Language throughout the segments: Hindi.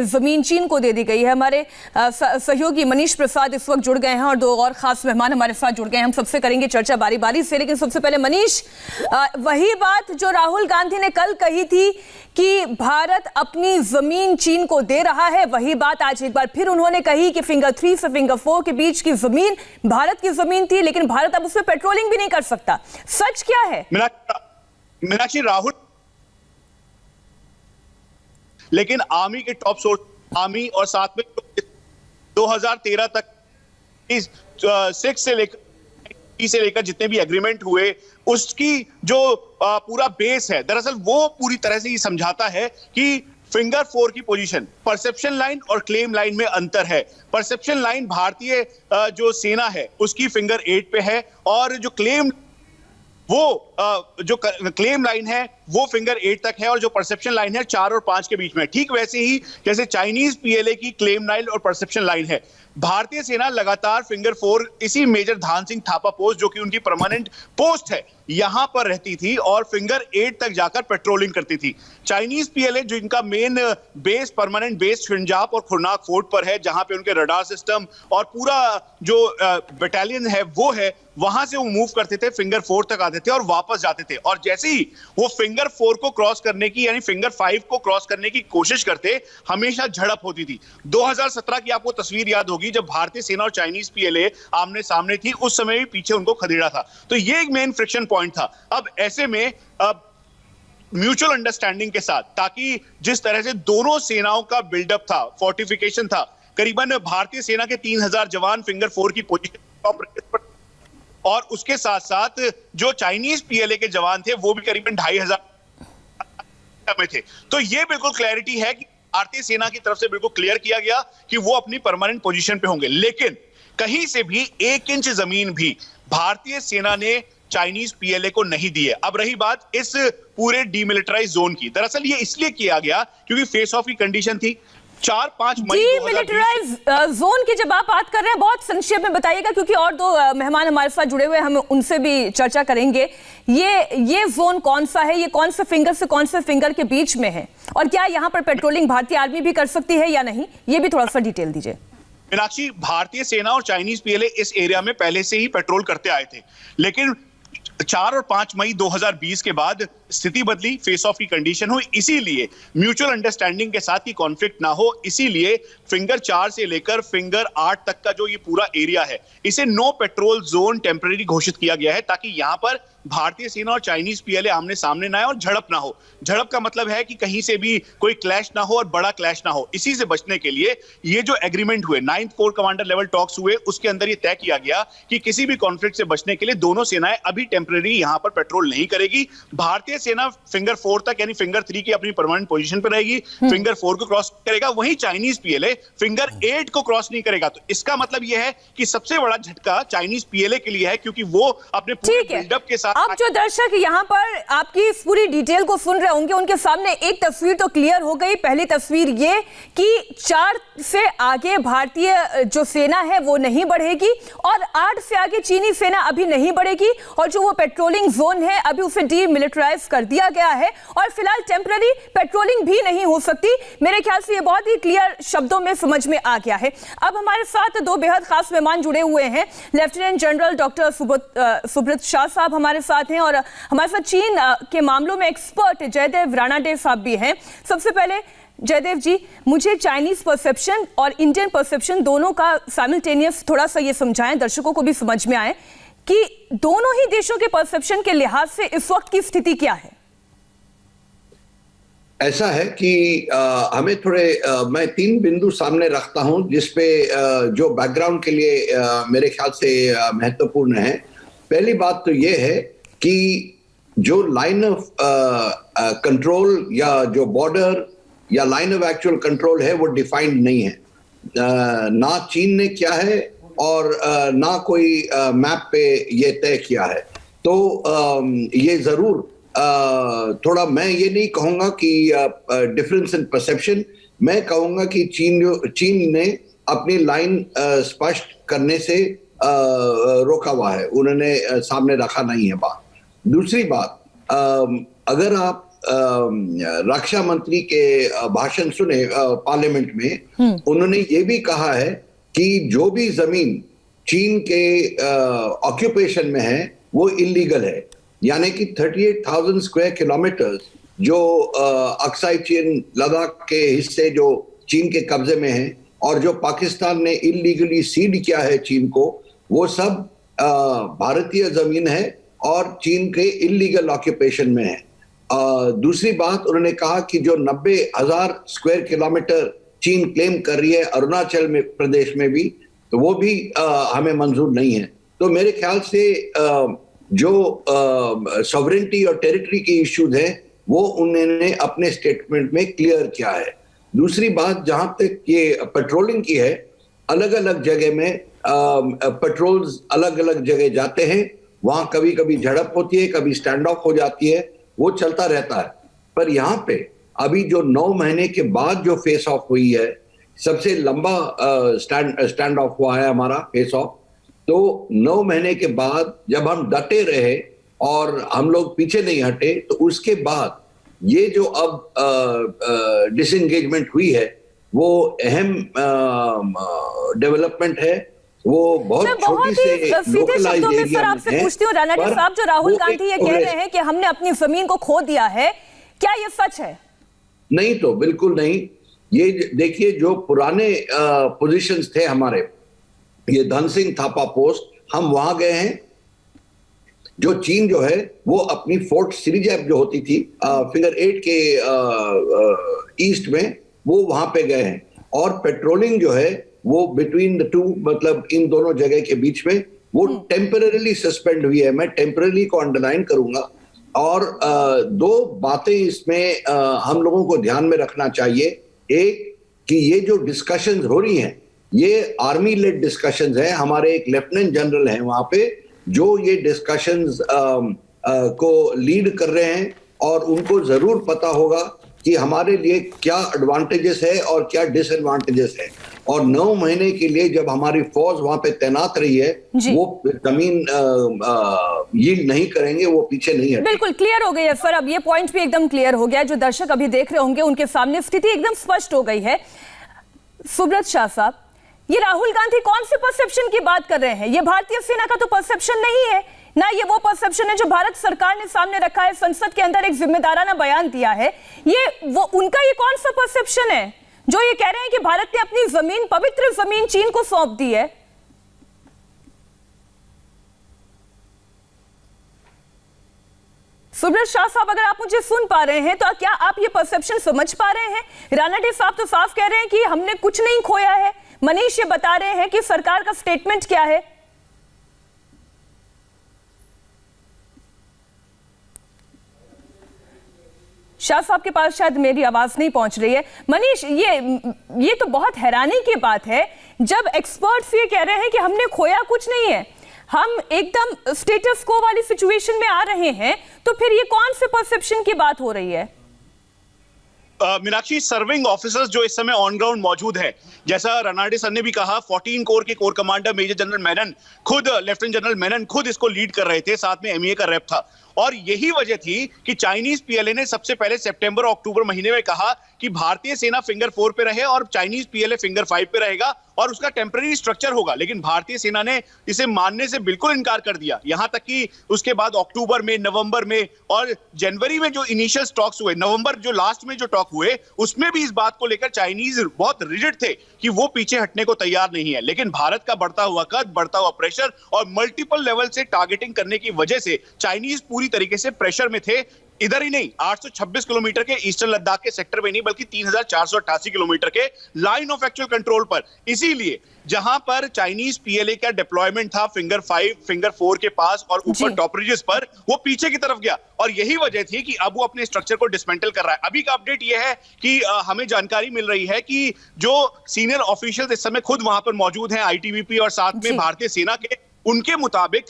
जमीन चीन को दे दी गई है। हमारे सहयोगी मनीष प्रसाद इस वक्त जुड़ गए हैं और दो और खास मेहमान हमारे साथ जुड़ गए हैं। हम सबसे करेंगे चर्चा बारी बारी से, लेकिन सबसे पहले मनीष, वही बात जो राहुल गांधी ने कल कही थी कि भारत अपनी जमीन चीन को दे रहा है, वही बात आज एक बार फिर उन्होंने कही कि फिंगर 3 से फिंगर 4 के बीच की जमीन भारत की जमीन थी, लेकिन भारत अब उसमें पेट्रोलिंग भी नहीं कर सकता। सच क्या है? मीनाक्षी, राहुल लेकिन आर्मी के टॉप सोर्स, आर्मी और साथ में 2013 तक 6 से लेकर जितने भी एग्रीमेंट हुए उसकी जो पूरा बेस है, दरअसल वो पूरी तरह से ये समझाता है कि फिंगर 4 की पोजीशन, परसेप्शन लाइन और क्लेम लाइन में अंतर है। परसेप्शन लाइन भारतीय जो सेना है उसकी फिंगर 8 पे है, और जो क्लेम लाइन है वो फिंगर 8 तक है, और जो परसेप्शन लाइन है 4 और 5 के बीच में। ठीक वैसे ही जैसे चाइनीज पीएलए की क्लेम लाइन और परसेप्शन लाइन है, भारतीय सेना लगातार फिंगर 4 इसी मेजर ध्यान सिंह थापा पोस्ट, जो कि उनकी परमानेंट पोस्ट है, यहां पर रहती थी और फिंगर 8 तक जाकर पेट्रोलिंग करती थी। चाइनीज पीएलए जो इनका मेन बेस, परमानेंट बेस शिंजाप और खुरनाक फोर्ट पर है, जहां पे उनके रडार सिस्टम और पूरा जो बटालियन है वो है, वहां से वो मूव करते थे, फिंगर 4 तक आते थे और वापस जाते थे। और जैसे ही वो फिंगर 4 को क्रॉस करने की, यानी फिंगर 5 को क्रॉस करने की कोशिश करते, हमेशा झड़प होती थी। 2017 की आपको तस्वीर याद होगी जब भारतीय सेना और चाइनीज पीएलए आमने सामने थी, उस समय भी पीछे उनको खदेड़ा था। तो ये एक मेन फ्रिक्शन पॉइंट था। अब ऐसे में म्यूचुअल अंडरस्टैंडिंग के साथ, ताकि जिस तरह से दोनों सेनाओं का बिल्डअप था, फोर्टिफिकेशन था, करीबन भारतीय सेना के 3000 जवान फिंगर 4 की पोजीशन पर, और उसके साथ साथ जो चाइनीज पीएलए के जवान थे वो भी करीबन 2500 में थे। तो ये बिल्कुल क्लैरिटी है कि भारतीय सेना की तरफ से बिल्कुल क्लियर किया गया कि वो अपनी परमानेंट पोजीशन पे होंगे, लेकिन कहीं से भी 1 इंच जमीन भी भारतीय सेना ने चाइनीज पीएलए को नहीं दी है। अब रही बात इस पूरे डीमिलिटराइज जोन की, दरअसल ये इसलिए किया गया क्योंकि फेस ऑफ की कंडीशन थी। 4-5 मई डीमिलिटराइज जोन की जब आप बात कर रहे हैं, बहुत संक्षेप में बताइएगा, क्योंकि और दो मेहमान हमारे साथ जुड़े हुए हैं, हम उनसे भी चर्चा करेंगे। ये जोन कौन सा है? ये कौन से फिंगर से कौन से फिंगर के बीच में है, और क्या यहाँ पर पेट्रोलिंग भारतीय आर्मी भी कर सकती है या नहीं? ये भी थोड़ा सा डिटेल दीजिए। मीनाक्षी, भारतीय सेना और चाइनीज पीएलए इस एरिया में पहले से ही पेट्रोल करते आए थे, लेकिन 4 और 5 मई 2020 के बाद स्थिति बदली, फेस ऑफ की कंडीशन हुई, इसीलिए म्यूचुअल अंडरस्टैंडिंग के साथ ही कॉन्फ्लिक्ट ना हो, इसीलिए फिंगर 4 से लेकर फिंगर 8 तक का जो ये पूरा एरिया है, इसे नो पेट्रोल जोन टेम्परेरी घोषित किया गया है, ताकि यहां पर भारतीय सेना और चाइनीज पीएलए आमने सामने ना आए और झड़प ना हो। झड़प का मतलब है कि कहीं से भी कोई क्लैश ना हो और बड़ा क्लैश ना हो। इसी से बचने के लिए ये जो एग्रीमेंट हुए, 9th core commander level talks हुए, उसके अंदर ये तय किया गया कि किसी भी कॉन्फ्लिक्ट से बचने के लिए दोनों सेनाएं अभी टेम्परेरी यहां पर पेट्रोल नहीं करेगी। भारतीय सेना फिंगर 4 तक यानी फिंगर 3 की अपनी परमानेंट पोजीशन पर रहेगी, फिंगर 4 को क्रॉस करेगा, वहीं चाइनीज पीएलए फिंगर 8 को क्रॉस नहीं करेगा। तो इसका मतलब यह है कि सबसे बड़ा झटका चाइनीज पीएलए के लिए है, क्योंकि वो अपने पूरे बिल्डअप के साथ। अब जो दर्शक यहाँ पर आपकी इस पूरी डिटेल को सुन रहे होंगे, उनके सामने एक तस्वीर तो क्लियर हो गई। पहली तस्वीर ये कि 4 से आगे भारतीय जो सेना है वो नहीं बढ़ेगी, और 8 से आगे चीनी सेना अभी नहीं बढ़ेगी, और जो वो पेट्रोलिंग जोन है अभी उसे डीमिलिटराइज कर दिया गया है, और फिलहाल टेम्पररी पेट्रोलिंग भी नहीं हो सकती। मेरे ख्याल से ये बहुत ही क्लियर शब्दों में समझ में आ गया है। अब हमारे साथ दो बेहद खास मेहमान जुड़े हुए हैं। Lieutenant general doctor Subrata Shah साहब हमारे साथ हैं, और हमारे साथ चीन के मामलों में एक्सपर्ट जयदेव राणाडे साहब भी हैं। सबसे पहले जयदेव जी, मुझे चाइनीज परसेप्शन और इंडियन परसेप्शन दोनों का साइमल्टेनियस थोड़ा सा ये समझाएं, दर्शकों को भी समझ में आए कि दोनों ही देशों के परसेप्शन के लिहाज से इस वक्त की स्थिति क्या है। ऐसा है कि हमें थोड़े मैं 3 बिंदु सामने रखता हूं, जिसपे जो बैकग्राउंड के लिए मेरे ख्याल से महत्वपूर्ण है। पहली बात तो ये है कि जो लाइन ऑफ कंट्रोल या जो बॉर्डर या लाइन ऑफ एक्चुअल कंट्रोल है वो डिफाइंड नहीं है। ना चीन ने किया है और ना कोई मैप पे ये तय किया है। तो ये जरूर थोड़ा, मैं ये नहीं कहूंगा कि डिफरेंस इन परसेप्शन, मैं कहूंगा कि चीन ने अपनी लाइन स्पष्ट करने से रोका हुआ है, उन्होंने सामने रखा नहीं है बात। दूसरी बात, अगर आप रक्षा मंत्री के भाषण सुने पार्लियामेंट में, उन्होंने ये भी कहा है कि जो भी जमीन चीन के ऑक्यूपेशन में है वो इलीगल है, यानी कि 38,000 स्क्वायर किलोमीटर जो अक्साई चीन लद्दाख के हिस्से जो चीन के कब्जे में है और जो पाकिस्तान ने इलीगली सीड किया है चीन को, वो सब भारतीय जमीन है और चीन के इलीगल ऑक्यूपेशन में है। दूसरी बात, उन्होंने कहा कि जो 90,000 स्क्वायर किलोमीटर चीन क्लेम कर रही है अरुणाचल में प्रदेश में भी, तो वो भी हमें मंजूर नहीं है। तो मेरे ख्याल से जो सॉवरेनिटी और टेरिटरी के इश्यूज हैं वो उन्होंने अपने स्टेटमेंट में क्लियर किया है। दूसरी बात, जहां तक ये पेट्रोलिंग की है, अलग अलग जगह में पेट्रोल्स अलग अलग जगह जाते हैं, वहां कभी कभी झड़प होती है, कभी स्टैंड ऑफ हो जाती है, वो चलता रहता है। पर यहाँ पे अभी जो 9 महीने के बाद जो फेस ऑफ हुई है, सबसे लंबा स्टैंड ऑफ हुआ है हमारा फेस ऑफ, तो 9 महीने के बाद जब हम डटे रहे और हम लोग पीछे नहीं हटे, तो उसके बाद ये जो अब डिसएंगेजमेंट हुई है वो अहम डेवलपमेंट है। वो बहुत छोटी से सीधे शब्दों में सर आपसे पूछती हूँ, रानाडे साहब, जो राहुल गांधी ये कह रहे हैं कि हमने अपनी जमीन को खो दिया है, क्या ये सच है? नहीं, तो बिल्कुल नहीं। ये देखिए, जो पुराने पोजीशंस थे हमारे, ये धन सिंह थापा पोस्ट, हम वहां गए हैं। जो चीन जो है वो अपनी फोर्ट सीरीजैप जो होती थी फिगर 8 के ईस्ट में, वो वहां पे गए हैं। और पेट्रोलिंग जो है वो बिटवीन द टू, मतलब इन दोनों जगह के बीच में, वो टेम्पररीली सस्पेंड हुई है। मैं टेम्पररी को अंडरलाइन करूंगा। और दो बातें इसमें हम लोगों को ध्यान में रखना चाहिए। एक, कि ये जो डिस्कशंस हो रही हैं, ये आर्मी लेड डिस्कशंस है। हमारे एक लेफ्टिनेंट जनरल हैं वहां पे जो ये डिस्कशंस को लीड कर रहे हैं, और उनको जरूर पता होगा कि हमारे लिए क्या एडवांटेजेस है और क्या डिसएडवांटेजेस है। और 9 महीने के लिए जब हमारी फौज वहां पे तैनात रही है, वो जमीन यील्ड नहीं करेंगे, वो पीछे नहीं है। बिल्कुल क्लियर हो गई है सर, अब ये पॉइंट भी एकदम क्लियर हो गया। जो दर्शक अभी देख रहे होंगे उनके सामने स्थिति एकदम स्पष्ट हो गई है। सुब्रत शाह साहब, ये राहुल गांधी कौन सी परसेप्शन की बात कर रहे हैं? ये भारतीय सेना का तो परसेप्शन नहीं है ना, ये वो परसेप्शन है जो भारत सरकार ने सामने रखा है, संसद के अंदर एक जिम्मेदाराना बयान दिया है। ये वो उनका ये कौन सा परसेप्शन है जो ये कह रहे हैं कि भारत ने अपनी जमीन, पवित्र जमीन चीन को सौंप दी है? सुब्रत शाह साहब, अगर आप मुझे सुन पा रहे हैं तो क्या आप ये परसेप्शन समझ पा रहे हैं? रानाडे साहब तो साफ कह रहे हैं कि हमने कुछ नहीं खोया है। मनीष ये बता रहे हैं कि सरकार का स्टेटमेंट क्या है। शाह साहब के पास शायद मेरी आवाज नहीं पहुंच रही है। मनीष, ये तो बहुत हैरानी की बात है जब एक्सपर्ट्स ये कह रहे हैं कि हमने खोया कुछ नहीं है, हम एकदम स्टेटस को वाली सिचुएशन में आ रहे हैं, तो फिर ये कौन से परसेप्शन की बात हो रही है? मीनाक्षी, सर्विंग ऑफिसर्स जो इस समय ऑन ग्राउंड मौजूद है, जैसा रनाडे सर ने भी कहा, 14 कोर के corps commander major general Menon खुद, लेफ्टिनेंट जनरल मेनन खुद इसको लीड कर रहे थे, साथ में एमईए का रेप था। और यही वजह थी कि चाइनीज पीएलए ने सबसे पहले सितंबर और अक्टूबर महीने में कहा कि भारतीय सेना फिंगर 4 पे रहे और चाइनीज पीएलए फिंगर 5 पे रहेगा और उसका टेम्पररी स्ट्रक्चर होगा। लेकिन भारतीय सेना ने इसे मानने से बिल्कुल इनकार कर दिया। यहां तक कि उसके बाद अक्टूबर में, नवंबर में और जनवरी में जो इनिशियल टॉक्स हुए, नवंबर जो लास्ट में जो टॉक हुए, उसमें भी इस बात को लेकर चाइनीज बहुत रिजिड थे कि वो पीछे हटने को तैयार नहीं है। लेकिन भारत का बढ़ता हुआ कद, बढ़ता हुआ प्रेशर और मल्टीपल लेवल से टारगेटिंग करने की वजह से चाइनीज पूरी तरीके से प्रेशर में थे। इधर ही नहीं, 826 किलोमीटर के ईस्टर्न लद्दाख के सेक्टर में नहीं, बल्कि 3488 किलोमीटर के लाइन ऑफ एक्चुअल कंट्रोल पर। इसीलिए जहां पर चाइनीज पीएलए का डिप्लॉयमेंट था फिंगर 5, फिंगर 4 के पास और ऊपर टॉप रिजेस पर, वो पीछे की तरफ गया। और यही वजह थी कि अब वो अपने स्ट्रक्चर को डिसमेंटल कर रहा है। अभी का अपडेट यह है कि हमें जानकारी मिल रही है कि जो सीनियर ऑफिशियल इस समय खुद वहां पर मौजूद हैं, आईटीबीपी और साथ में भारतीय सेना के, उनके मुताबिक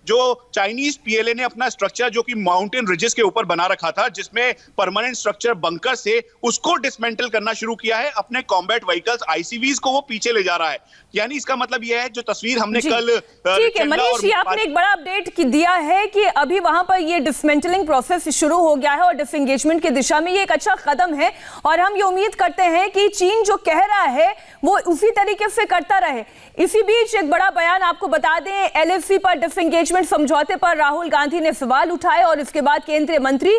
जो चाइनीज पीएलए ने अपना स्ट्रक्चर जो कि माउंटेन रिजेस के ऊपर बना रखा था, जिसमें परमानेंट स्ट्रक्चर बंकर से, उसको डिसमेंटल करना शुरू किया है। अपने कॉम्बैट व्हीकल्स आईसीवीज को वो पीछे ले जा रहा है। यानी इसका मतलब यह है, जो तस्वीर हमने कल ठीक है मनीष जी, आपने एक बड़ा अपडेट दिया है कि अभी वहां पर ये डिसमेंटलिंग प्रोसेस शुरू हो गया है और डिसएंगेजमेंट की दिशा में ये एक अच्छा कदम है, और हम ये उम्मीद करते हैं कि चीन जो कह रहा है वो उसी तरीके से करता रहे। इसी बीच एक बड़ा बयान आपको बता दें, एलएसी पर डिसएंगेजमेंट समझौते पर राहुल गांधी ने सवाल उठाए और इसके बाद केंद्रीय मंत्री